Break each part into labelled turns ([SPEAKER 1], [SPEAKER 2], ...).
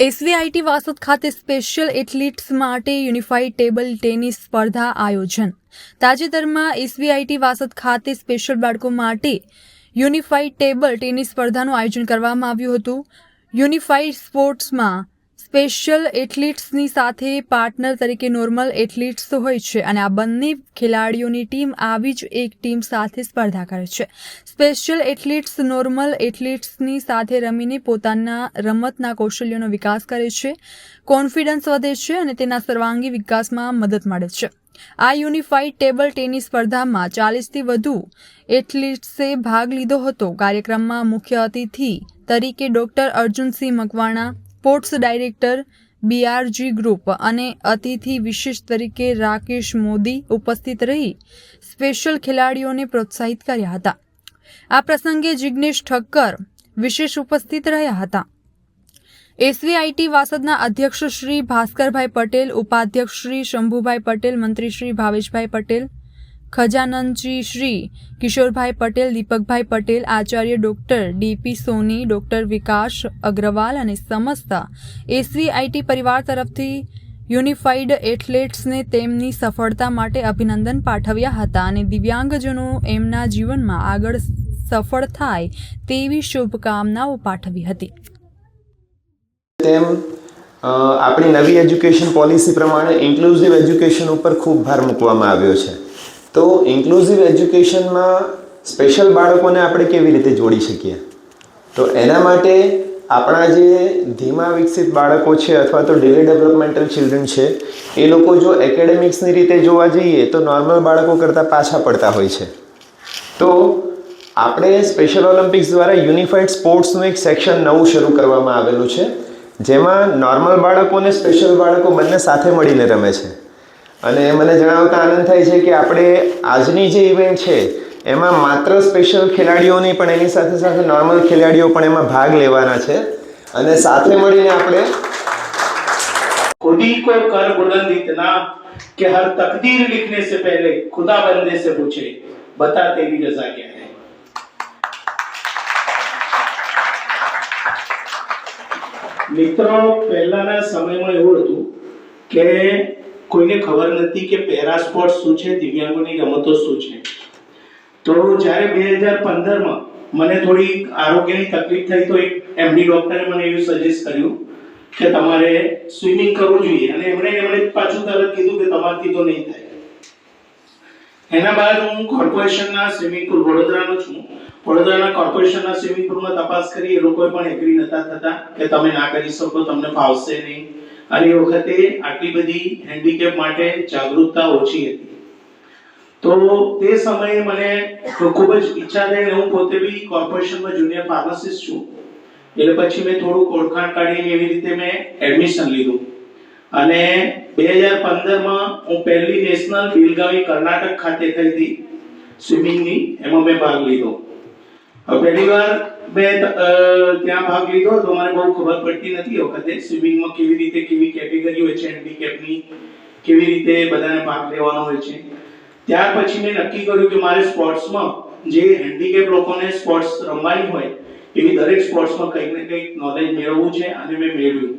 [SPEAKER 1] SVIT Vasad ખાતે special athletes માટે unified table tennis સ્પર્ધા આયોજન. તાજેતરમાં એસવીઆઈટી વાસદ ખાતે સ્પેશિયલ બાળકો માટે યુનિફાઈડ ટેબલ ટેનિસ સ્પર્ધાનું આયોજન કરવામાં આવ્યું હતું. યુનિફાઈડ સ્પોર્ટ્સમાં સ્પેશિયલ એથ્લીટ્સની સાથે પાર્ટનર તરીકે નોર્મલ એથ્લીટ્સ હોય છે અને આ બંને ખેલાડીઓની ટીમ આવી જ એક ટીમ સાથે સ્પર્ધા કરે છે. સ્પેશિયલ એથ્લીટ્સ નોર્મલ એથ્લીટ્સની સાથે રમીને પોતાના રમતના કૌશલ્યોનો વિકાસ કરે છે, કોન્ફિડન્સ વધે છે અને તેના સર્વાંગી વિકાસમાં મદદ મળે છે. આ યુનિફાઈડ ટેબલ ટેનિસ સ્પર્ધામાં 40થી વધુ એથ્લીટ્સે ભાગ લીધો હતો. કાર્યક્રમમાં મુખ્ય અતિથિ તરીકે doctor Arjunsinh Makwana, sports director BRG group અને અતિથિ વિશેષ તરીકે રાકેશ મોદી ઉપસ્થિત રહી સ્પેશિયલ ખેલાડીઓને પ્રોત્સાહિત કર્યા હતા. આ પ્રસંગે જિગ્નેશ ઠક્કર વિશેષ ઉપસ્થિત રહ્યા હતા. એસવીઆઈટી વાસદના અધ્યક્ષ શ્રી ભાસ્કરભાઈ પટેલ, ઉપાધ્યક્ષ શ્રી શંભુભાઈ પટેલ, મંત્રી શ્રી ભાવેશભાઈ પટેલ, ખજાનંચી શ્રી કિશોરભાઈ પટેલ, દીપકભાઈ પટેલ, આચાર્ય ડોક્ટર ડીપી સોની, ડોક્ટર વિકાસ અગ્રવાલ અને સમસ્ત એસવીઆઈટી પરિવાર તરફથી યુનિફાઈડ એથ્લેટ્સને તેમની સફળતા માટે અભિનંદન પાઠવ્યા હતા અને દિવ્યાંગજનો એમના જીવનમાં આગળ સફળ થાય તેવી શુભકામનાઓ પાઠવી હતી.
[SPEAKER 2] તેમ આપણી નવી એજ્યુકેશન પોલિસી પ્રમાણે ઇન્ક્લુઝિવ એજ્યુકેશન ઉપર ખૂબ ભાર મૂકવામાં આવ્યો છે. તો ઇન્ક્લુઝિવ એજ્યુકેશનમાં સ્પેશિયલ બાળકોને આપણે કેવી રીતે જોડી શકીએ? તો એના માટે આપણા જે ધીમા વિકસિત બાળકો છે અથવા તો ડિલે ડેવલપમેન્ટલ ચિલ્ડ્રન છે, એ લોકો જો એકેડેમિક્સની રીતે જોવા જઈએ તો નોર્મલ બાળકો કરતાં પાછા પડતા હોય છે. તો આપણે સ્પેશિયલ ઓલિમ્પિક્સ દ્વારા યુનિફાઈડ સ્પોર્ટ્સનું એક સેક્શન નવું શરૂ કરવામાં આવેલું છે, જેમાં નોર્મલ બાળકો અને સ્પેશિયલ બાળકો બંને સાથે મળીને રમે છે. અને મને જણાવતા આનંદ થાય છે કે આપણે આજની જે ઇવેન્ટ છે એમાં માત્ર સ્પેશિયલ ખેલાડીઓ નહીં પણ એની સાથે સાથે નોર્મલ ખેલાડીઓ પણ એમાં ભાગ લેવાના છે અને સાથે મળીને આપણે
[SPEAKER 3] खुद ही को कर बुलंद इतना कि हर तकदीर लिखने से पहले खुदा बंदे से पूछे बता तेरी रजा क्या है. મિત્રો, પહેલાના સમયમાં એવું હતું કે કોઈને ખબર નથી કે પેરા સ્પોર્ટ્સ શું છે, દિવ્યાંગોની રમતો શું છે. તો જ્યારે 2015માં મને થોડી આરોગ્યની તકલીફ થઈ તો એક એમડી ડોક્ટરે મને એવું સજેસ્ટ કર્યું કે તમારે સ્વિમિંગ કરવું જોઈએ અને એમણે પાછું તરત કીધું કે તમારથી તો નહીં થાય. એના બાદ હું કોર્પોરેશનના સ્વિમિંગ પુલ વડોદરાનો છું. વડોદરાના કોર્પોરેશનના સ્વિમિંગ પુલમાં તપાસ કરી, એ લોકોએ પણ એગ્રી નતા થતા કે તમે ના કરી શકો, તમને ફાવશે નહીં. અને એ વખતે આટલી બધી હેન્ડીકેપ માટે જાગૃતતા ઓછી હતી. તો તે સમયે મને ખૂબ જ ઈચ્છા થઈ અને હું પોતે બી કોર્પોરેશનમાં જુનિયર ફાર્માસિસ્ટ છું. એટલે પછી મેં થોડું ઓળખાણ કાઢીને એવી રીતે મેં એડમિશન લીધું અને 2015માં હું પહેલી નેશનલ બેલગાવી કર્ણાટક ખાતે થઈ હતી સ્વિમિંગની, એમાં મેં ભાગ લીધો. પહેલી વાર મેં ત્યાં ભાગ લીધો તો મને બહુ ખબર પડતી નથી વખતે સ્વિમિંગમાં કેવી રીતે કેવી કેટેગરી હોય છે, હેન્ડીકેપની કેવી રીતે બધાને ભાગ લેવાનો હોય છે. ત્યાર પછી મેં નક્કી કર્યું કે મારે સ્પોર્ટ્સમાં જે હેન્ડીકેપ લોકોને સ્પોર્ટ્સ રમવાની હોય એવી દરેક સ્પોર્ટ્સમાં કંઈક ને કંઈક નોલેજ મેળવવું છે અને મેં મેળવ્યું.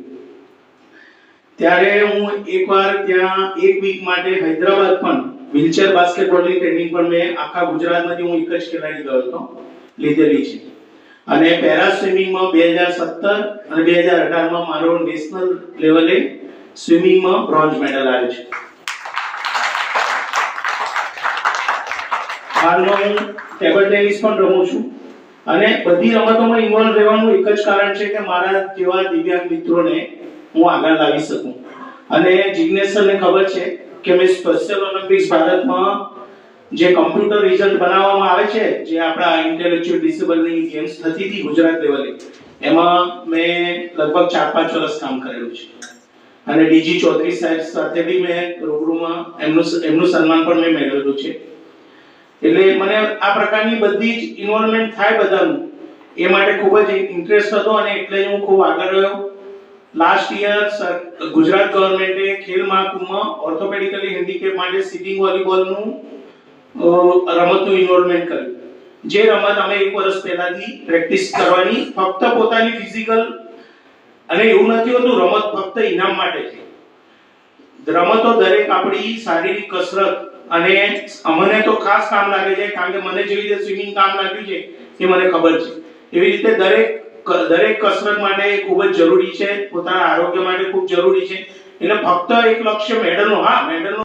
[SPEAKER 3] ત્યારે હું એકવાર ત્યાં એક વીક માટે હૈદરાબાદ પણ વ્હીલચેર બાસ્કેટબોલની ટ્રેનિંગ પણ મેં આખા ગુજરાતમાંથી હું એક જ ખેલાડી ગયો હતો લીધેલી છે. અને પેરા સ્વિમિંગમાં 2017 અને 2018માં મારો નેશનલ લેવલે સ્વિમિંગમાં બ્રોન્ઝ મેડલ આવ્યો છે. હાલમાં હું ટેબલ ટેનિસ પણ રમું છું અને બધી રમતોમાં ઇન્વોલ્વ રહેવાનું એક જ કારણ છે કે મારા જેવા દિવ્યાંગ મિત્રોને હું આગળ લાવી શકું. અને જિગ્નેશ સરને ખબર છે કે મેં સ્પેશિયલ ઓલિમ્પિક્સ ભારતમાં જે કમ્પ્યુટર રિઝલ્ટ બનાવવામાં આવે છે, જે આપણા ઇન્ટેલેક્ચ્યુઅલ ડિસેબલની ગેમ્સ થતી હતી ગુજરાત લેવલે, એમાં મેં લગભગ 4-5 વર્ષ કામ કરેલું છે. અને ડીજી ચૌધરી સાહેબ સાથે બી મેં રૂબરૂમાં એમનું સન્માન પણ મેં મેળવેલું છે. એટલે મને આ પ્રકારની બધી જ ઇન્વોલ્વમેન્ટ થાય બધાનું એ માટે ખૂબ જ ઇન્ટરેસ્ટ હતો અને એટલે હું ખૂબ આગળ રહ્યો. લાસ્ટ યર ગુજરાત ગવર્મેન્ટે ખેલ મહાકુંભમાં ઓર્થોપેડિકલી હેન્ડીકેપ માટે સિટિંગ વોલીબોલનું રમતનું ઇન્વોલ્વમેન્ટ કર્યું. જે રમત અમે 1 વર્ષ પહેલાથી પ્રેક્ટિસ કરવાની, ફક્ત પોતાની ફિઝિકલ અને એવું નથી હોતું રમત ફક્ત ઇનામ માટે છે. રમતો દરેક આપણી શારીરિક કસરત, અને અમને તો ખાસ કામ લાગે છે કારણ કે મને જેવી રીતે સ્વિમિંગ કામ લાગ્યું છે એ મને ખબર છે. એવી રીતે દરેક કસરત માટે ખૂબ જ જરૂરી છે, પોતાના આરોગ્ય માટે ખૂબ જરૂરી છે. એટલે ફક્ત એક લક્ષ્ય મેડલનો, હા મેડલનો